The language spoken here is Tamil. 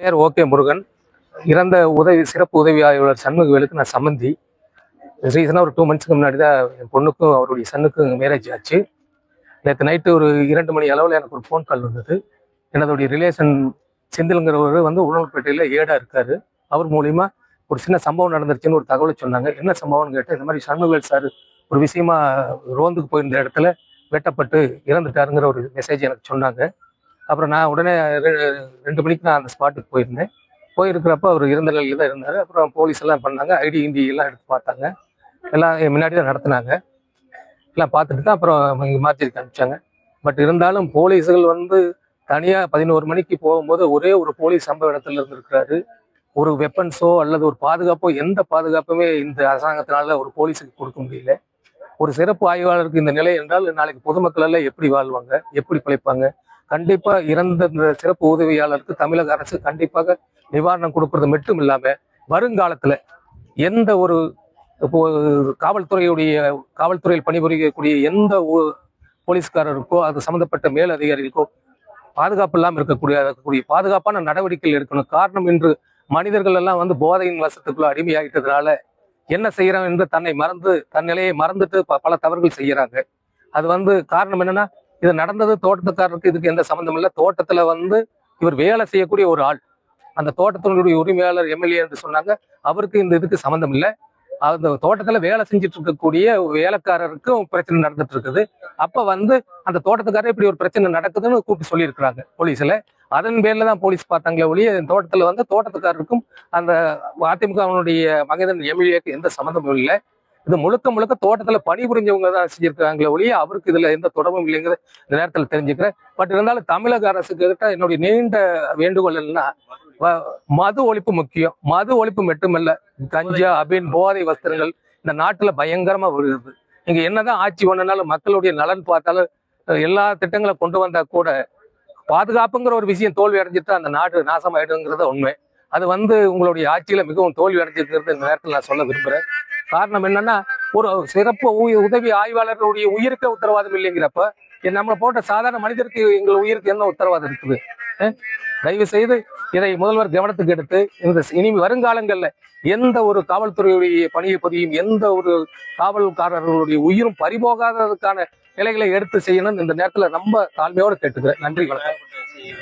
பேர் ஓகே முருகன். இறந்த சிறப்பு உதவி ஆய்வாளர் சண்முகவேலுக்கு நான் சம்மந்தி. ரீசனாக ஒரு 2 மந்த்ஸ்க்கு முன்னாடி தான் என் பொண்ணுக்கும் அவருடைய சன்னுக்கும் மேரேஜ் ஆச்சு. நேற்று நைட்டு ஒரு 2 மணி அளவில் எனக்கு ஒரு ஃபோன் கால் வந்தது. என்னுடைய ரிலேஷன் செந்திலுங்கிறவர் உணவுப்பேட்டையில் ஏடா இருக்காரு. அவர் மூலியமா ஒரு சின்ன சம்பவம் நடந்துருச்சுன்னு ஒரு தகவலை சொன்னாங்க. என்ன சம்பவம்னு கேட்டு, இந்த மாதிரி சண்முகவேல் சார் ஒரு விஷயமா ரோந்துக்கு போயிருந்த இடத்துல வெட்டப்பட்டு இறந்துட்டாருங்கிற ஒரு மெசேஜ் எனக்கு சொன்னாங்க. அப்புறம் நான் உடனே 2 மணிக்கு நான் அந்த ஸ்பாட்டுக்கு போயிருந்தேன். போயிருக்கிறப்ப அவர் இருந்த நிலையில் தான் இருந்தார். அப்புறம் போலீஸ் எல்லாம் பண்ணாங்க, ஐடி இண்டி எல்லாம் எடுத்து பார்த்தாங்க. எல்லாம் முன்னாடி தான் நடத்தினாங்க. எல்லாம் பார்த்துட்டு தான் அப்புறம் இங்கே மார்ச்சரிக்கு அனுப்பிச்சாங்க. பட் இருந்தாலும் போலீஸுகள் தனியாக 11 மணிக்கு போகும்போது ஒரே ஒரு போலீஸ் சம்பவ இடத்துல இருந்திருக்கிறாரு. ஒரு வெப்பன்ஸோ அல்லது ஒரு பாதுகாப்போ, எந்த பாதுகாப்புமே இந்த அரசாங்கத்தினால ஒரு போலீஸுக்கு கொடுக்க முடியல. ஒரு சிறப்பு ஆய்வாளருக்கு இந்த நிலை என்றால் நாளைக்கு பொதுமக்கள் எல்லாம் எப்படி வாழ்வாங்க, எப்படி பிழைப்பாங்க? கண்டிப்பா இறந்த இந்த சிறப்பு உதவியாளருக்கு தமிழக அரசு கண்டிப்பாக நிவாரணம் கொடுக்கறது மட்டும் இல்லாம வருங்காலத்துல எந்த ஒரு இப்போ காவல்துறையில் பணிபுரியக்கூடிய எந்த போலீஸ்காரருக்கோ அது சம்பந்தப்பட்ட மேல் அதிகாரிகளுக்கோ பாதுகாப்பு இல்லாமல் இருக்கக்கூடிய பாதுகாப்பான நடவடிக்கைகள் எடுக்கணும். காரணம், இன்று மனிதர்கள் எல்லாம் போதையின் வசத்துக்குள்ள அடிமையாகிட்டதுனால என்ன செய்யறோம் என்று தன் நிலையை மறந்துட்டு பல தவறுகள் செய்யறாங்க. அது காரணம் என்னன்னா, இது நடந்தது தோட்டத்துக்காரருக்கு இதுக்கு எந்த சம்மந்தம் இல்லை. தோட்டத்துல இவர் வேலை செய்யக்கூடிய ஒரு ஆள், அந்த தோட்டத்தினுடைய உரிமையாளர் எம்எல்ஏ என்று சொன்னாங்க. அவருக்கு இந்த இதுக்கு சம்மந்தம் இல்லை. அந்த தோட்டத்துல வேலை செஞ்சுட்டு இருக்கக்கூடிய வேலைக்காரருக்கும் பிரச்சனை நடந்துட்டு இருக்குது. அப்ப அந்த தோட்டத்துக்காரர் இப்படி ஒரு பிரச்சனை நடக்குதுன்னு கூப்பிட்டு சொல்லியிருக்கிறாங்க போலீஸ்ல. அதன் பேர்ல தான் போலீஸ் பார்த்தாங்களே ஒழிய தோட்டத்துல தோட்டத்துக்காரருக்கும் அந்த அதிமுகவினுடைய மகேந்திரன் எம்எல்ஏக்கு எந்த சம்மந்தமும் இல்லை. இது முழுக்க முழுக்க தோட்டத்துல பணிபுரிஞ்சவங்க தான் செஞ்சிருக்காங்களே ஒழிய அவருக்கு இதுல எந்த தொடர்பும் இல்லைங்கிறது இந்த நேரத்தில் தெரிஞ்சுக்கிறேன். பட் இருந்தாலும் தமிழக அரசு கிட்ட என்னுடைய நீண்ட வேண்டுகோள் என்னன்னா, மது ஒழிப்பு முக்கியம். மது ஒழிப்பு மட்டுமல்ல, கஞ்சா, அபின், போதை வஸ்திரங்கள் இந்த நாட்டுல பயங்கரமா வருகிறது. நீங்க என்னதான் ஆட்சி பண்ணனாலும் மக்களுடைய நலன் பார்த்தாலும் எல்லா திட்டங்களை கொண்டு வந்தா கூட பாதுகாப்புங்கிற ஒரு விஷயம் தோல்வி அடைஞ்சிட்டு அந்த நாடு நாசமாயிடுங்கிறத உண்மை. அது உங்களுடைய ஆட்சியில மிகவும் தோல்வி அடைஞ்சிருக்கிறது இந்த நேரத்தில் நான் சொல்ல விரும்புறேன். காரணம் என்னன்னா, ஒரு சிறப்பு உதவி ஆய்வாளர்களுடைய உயிருக்கு உத்தரவாதம் இல்லைங்கிறப்ப நம்மளை போன்ற சாதாரண மனிதருக்கு எங்கள் உயிருக்கு என்ன உத்தரவாதம் இருக்குது? தயவு செய்து இதை முதல்வர் கவனத்துக்கு எடுத்து இனி வருங்காலங்கள்ல எந்த ஒரு காவல்துறையுடைய பணியை புரியும் எந்த ஒரு காவல்காரர்களுடைய உயிரும் பறிபோகாததுக்கான நிலைகளை எடுத்து செய்யணும். இந்த நேரத்துல ரொம்ப தாழ்மையோடு கேட்டுக்கிறேன். நன்றி, வணக்கம்.